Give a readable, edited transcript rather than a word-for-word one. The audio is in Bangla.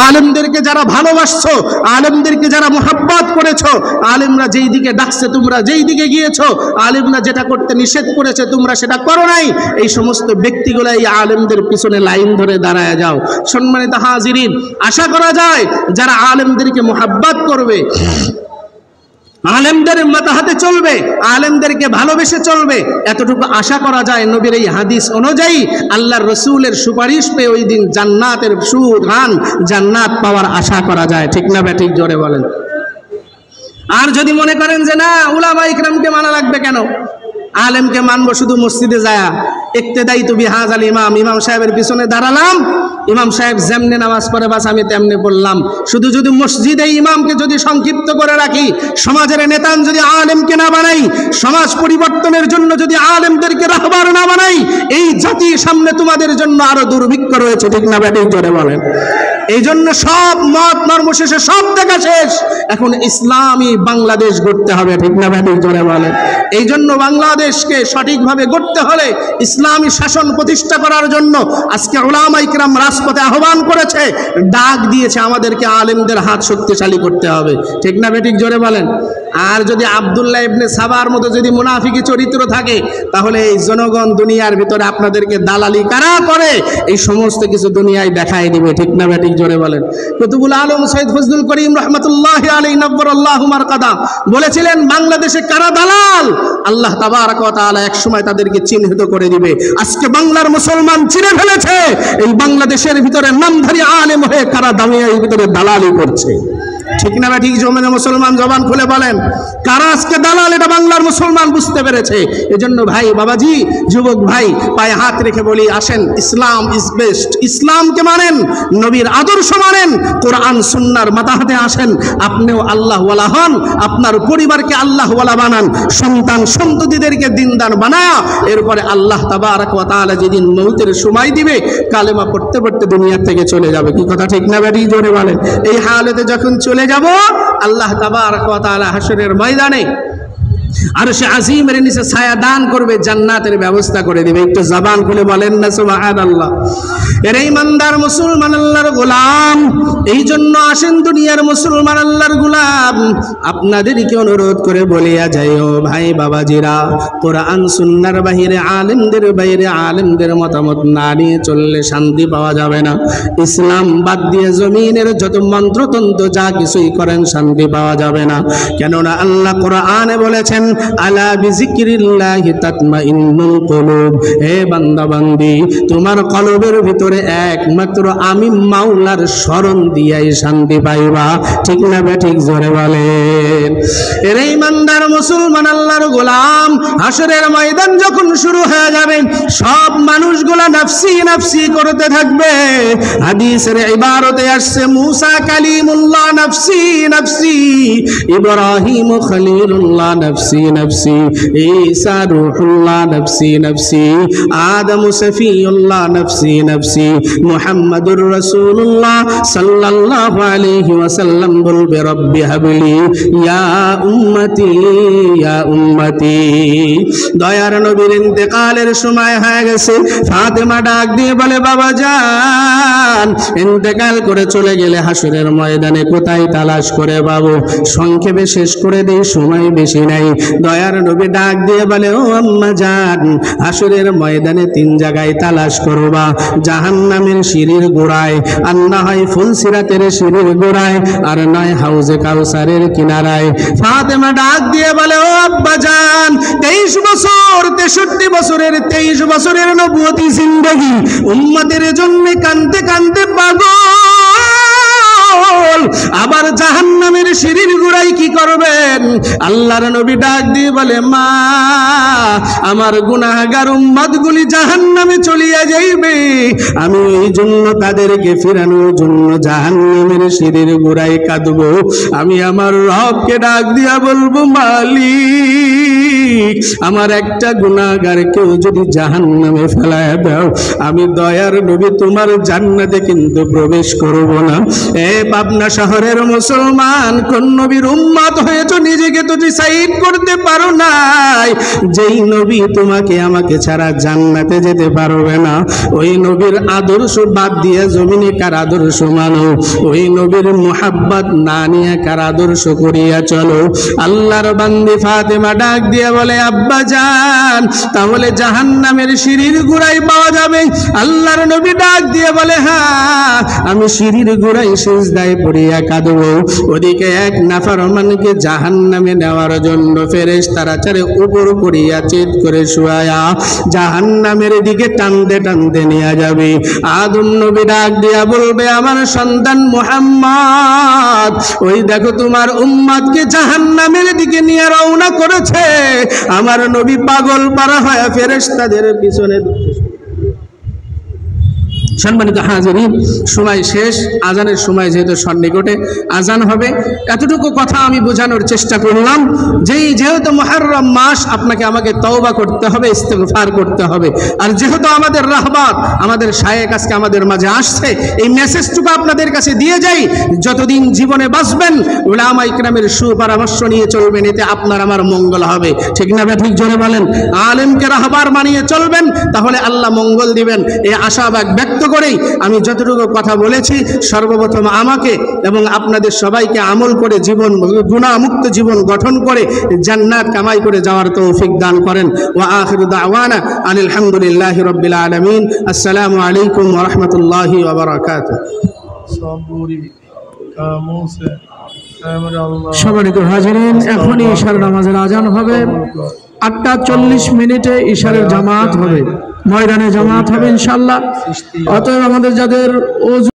আলেমদেরকে যারা ভালোবাসছো, আলেমদেরকে যারা মোহাব্বত করেছো, আলেমরা যেই দিকে ডাকছে তোমরা যেই দিকে গিয়েছো, আলেমরা যেটা করতে নিষেধ করেছে তোমরা সেটা করো নাই, এই সমস্ত ব্যক্তিগুলো এই আলেমদের পিছনে লাইন ধরে দাঁড়ায় যাও। সম্মানিত হাজিরিন, আশা করা যায় যারা আলেমদেরকে মোহাব্বত করবে, আলেমদের মাতাহাতে চলবে, আলেমদেরকে ভালোবেসে চলবে, এতটুকু আশা করা যায় নবীর এই হাদিস অনুযায়ী আল্লাহর রসুলের সুপারিশ পেয়ে ওই দিন জান্নাতের সুঘ্রাণ, জান্নাত পাওয়ার আশা করা যায়। ঠিক না ঠিক জোরে বলেন। আর যদি মনে করেন যে না উলামা ইকরামকে মানা লাগবে কেন, আলেমকে মানবো শুধু মসজিদে যায়, ইক্তেদাই তু বিহাজাল ইমাম, ইমাম সাহেবের পিছনে দাঁড়ালাম, ইমাম সাহেব যেমনে নামাজ পড়ে বাস আমি তেমনি পড়লাম, শুধু যদি মসজিদে ইমামকে যদি সংক্ষিপ্ত করে রাখি, সমাজের নেতান যদি আলেমকে না বানাই, সমাজ পরিবর্তনের জন্য যদি আলেমদেরকে রাহবার না বানাই, এই জাতির সামনে তোমাদের জন্য আরো দুর্ভিক্ষ রয়েছে। ঠিক না ব্যাটিং জোরে বলেন। এই জন্য সব মত মর্ম শেষে সব দেখা শেষ, এখন ইসলামী বাংলাদেশ গড়তে হবে। ঠিক না ব্যাটিং জোরে বলেন। এই জন্য বাংলাদেশকে সঠিকভাবে গড়তে হলে ইসলামী শাসন প্রতিষ্ঠা করার জন্য আজকে উলামা ইকরাম রাজপথে আহ্বান করেছে, ডাক দিয়েছে আমাদেরকে আলেমদের হাত শক্তিশালী করতে হবে। ঠিক না বেঠিক জোরে বলেন। আর যদি আব্দুল্লাহ ইবনে সাবার মতো যদি মুনাফিকি চরিত্র থাকে, তাহলে এই জনগণ দুনিয়ার ভিতরে আপনাদেরকে দালালি কারা করে এই সমস্ত কিছু দুনিয়ায় দেখাই দিবে। ঠিক না বেঠিক জোরে বলেন। কুতুবুল আলম সৈয়দ ফজলুল করিম রহমতুল্লাহ আলাইহি নব্বরাল্লাহু মারকাদা বলেছিলেন, বাংলাদেশে কারা দালাল আল্লাহ তাবারক ওয়া তাআলা এক সময় তাদেরকে চিহ্নিত করে দিবে। আজকে বাংলার মুসলমান চিনে ফেলেছে এই বাংলাদেশের ভিতরে নামধারী আলেম হয়ে কারা দামিয়ার ভিতরে দালালি করছে। ঠিক না ঠিক জমেনে মুসলমান জবান খুলে বলেন, কারা আজকে দালাল এটা বাংলার মুসলমান বুঝতে পেরেছে। এজন্য ভাই বাবাজি যুবক ভাই পায়ে হাত রেখে বলি, আসেন ইসলাম ইজ বেস্ট, ইসলামকে মানেন, নবীর আদর্শ মানেন, কোরআন সুন্নাহর মাতাহাতে আসেন, আপনিও আল্লাহ ওয়ালা হন, আপনার পরিবারকে আল্লাহ ওয়ালা বানান, সন্তান সন্ততিদেরকে দিনদার বানায়া এরপরে আল্লাহ তাবারক ওয়া তাআলা যেদিন মউতের সময় দিবে কালেমা পড়তে পড়তে দুনিয়া থেকে চলে যাবে। কি কথা ঠিক না বেটি জোরে বলেন। এই হালতে যখন চলে যাব আল্লাহ তাবারক ওয়া তাআলা হাশরের ময়দানে আরশে আজিমের নিচে ছায়া দান করবে, জান্নাতের ব্যবস্থা করে দিবে। একটু জবান খুলে বলেন না সুবহানাল্লাহ। এর ইমানদার মুসলমান আল্লাহর গোলাম, এই জন্য আসেন দুনিয়ার মুসলমান আল্লাহর গোলাম, আপনাদেরকে অনুরোধ করে বলিয়া যাই ও ভাই বাবাজিরা, কোরআন সুন্নাহর বাহিরে আলেমদের মতামত না নিয়ে চললে শান্তি পাওয়া যাবে না। ইসলাম বাদ দিয়ে জমিনের যত মন্ত্রতন্ত্র যা কিছুই করেন শান্তি পাওয়া যাবে না। কেননা আল্লাহ কোরআনে বলেছেন, আলা বিজিক্রিল্লাহি তাতমাইন্নুল কুলুব, হে বান্দা বান্দি তোমার কলবের ভিতরে একমাত্র আমি মাওলার স্মরণ দিয়াই শান্তি পাইবা। ঠিক না বেঠিক জোরে বলেন। এর ইমানদার মুসলমান আল্লাহর গোলাম, হাশরের ময়দান যখন শুরু হয়ে যাবে সব মানুষগুলা নাফসি নাফসি করতে থাকবে। হাদিসের ইবারতে আসছে, মুসা কালিমুল্লাহ নাফসি নাফসি, ইব্রাহিম খলিলুল্লাহ নাফসি নাফসি, ঈসা রূহুল্লাহ নাফসি নাফসি, আদম সফিউল্লাহ নাফসি নাফসি, মুহাম্মাদুর রাসূলুল্লাহ সাল্লাল্লাহু আলাইহি ওয়াসাল্লাম বলবে, রব্বি হাবলি ইয়া উম্মতি ইয়া উম্মতি। দয়ার নবীর ইন্তেকালের সময় হয়ে গেছে, ফাতেমা ডাক দিয়ে বলে, বাবা জান ইন্তেকাল করে চলে গেলে হাশরের ময়দানে কোথায় তালাশ করে পাবো? সংক্ষেপে শেষ করে দেই, সময় বেশি নাই। দয়ার নবী ডাক দিয়ে বলে, ও আম্মা জান হাশরের ময়দানে 3 জায়গায় তালাশ করবা, জাহান্নামের সিঁড়ির গোড়ায়, আর না হয় ফুলসিরাতের সিঁড়ির গোড়ায়, আর নয় হাউজে কাউসারের কিনারায়। ফাতেমা ডাক দিয়ে বলে, ও আব্বা জান 23 বছর 63 বছরের 23 বছরের নবুয়তি জিন্দেগি উম্মতের জন্য কাঁদতে কাঁদতে পাগল, আবার জাহান্নামের সিঁড়ির গোড়ায় কি করবেন? আল্লাহর নবী ডাক দিয়ে বলে, মা আমার গুনাহগার উম্মতগুলি জাহান্নামে চলিয়া যাইবে, আমি এই জন্য তাদেরকে ফিরানোর জন্য জাহান্নামের সিঁড়ির গোড়ায় কাঁদবো। আমি আমার রবকে ডাক দিয়া বলবো, মালিক আমার একটা গুনাহগারকেও যদি জাহান্নামে ফেলায় দাও, আমি দয়ার নবী তোমার জান্নাতে কিন্তু প্রবেশ করব না। এ পাবনা শহরের মুসলমান, কোন নবীর উম্মত হয়েছো নিজেকে তো ডিসাইড করতে পারো নাই যেই নবী তোমাকে আমাকে ছাড়া জান্নাতে যেতে পারবে না, ওই নবীর আদর্শ বাদ দিয়ে জমিনে কার আদর্শ মানো? ওই নবীর মুহাব্বত না নিয়ে কার আদর্শ করিয়া চলো? আল্লাহর বান্দি ফাতেমা ডাক দিয়ে বলে, আব্বা জান, তাহলে জাহান্নামের সিঁড়ির গোড়ায় পাওয়া যাবে? আল্লাহর নবী ডাক দিয়ে বলে, হ্যাঁ, আমি সিঁড়ির গোড়ায় সিজদায় পড়িয়া কাঁদবো। ওদিকে এক নাফরমানকে জাহান্নামে নেওয়ার জন্য ফেরেশতারা চারে উপর করিয়া চিৎ করে শুয়ায়া জাহান্নামের দিকে টানতে টানতে নিয়ে যাবে। আদম নবী ডাক দিয়া বলবে, আমার সন্তান মুহাম্মদ, ওই দেখো তোমার উম্মতকে জাহান্নামের দিকে নিয়ে রওনা করেছে। আমার নবী পাগল পারা হয় ফেরেশতাদের পিছনে। সম্মানিত হাজিরিন, সময় শেষ, আজানের সময় যেহেতু সন্নিকটে, আজান হবে। এতটুকু কথা আমি বোঝানোর চেষ্টা করলাম যেহেতু মুহররম মাস, আপনাকে আমাকে তওবা করতে হবে, ইস্তিগফার করতে হবে। আর যেহেতু আমাদের রাহবার, আমাদের শায়েখ আজকে আমাদের মাঝে আসছে, এই মেসেজটুকু আপনাদের কাছে দিয়ে যাই, যতদিন জীবনে বাঁচবেন উলামা ইকরামের সুপরামর্শ নিয়ে চলবেন, এতে আপনার আমার মঙ্গল হবে। ঠিক না ঠিক জোরে বলেন? আলেমকে রাহবার মানিয়ে চলবেন, তাহলে আল্লাহ মঙ্গল দিবেন। এই আশাবাদ ব্যক্ত করেই আমি যতটুকু কথা বলেছি, সর্বপ্রথম আমাকে এবং আপনাদের সবাইকে আমল করে জীবন, গুনাহমুক্ত জীবন গঠন করে জান্নাত কামাই করে যাওয়ার তৌফিক দান করেন। ওয়া আখিরু দাওয়ানা আনিল হামদুলিল্লাহি রাব্বিল আলামিন। আসসালামু আলাইকুম ওয়া রাহমাতুল্লাহি ওয়া বারাকাতুহু। সম্মানিত হাজিরিন, এখনই ইশার নামাজের আজান হবে। 8:40 ইশারের জামাত হবে, ময়দানে জামাত হবে ইনশাআল্লাহ। অতএব আমাদের যাদের ওযু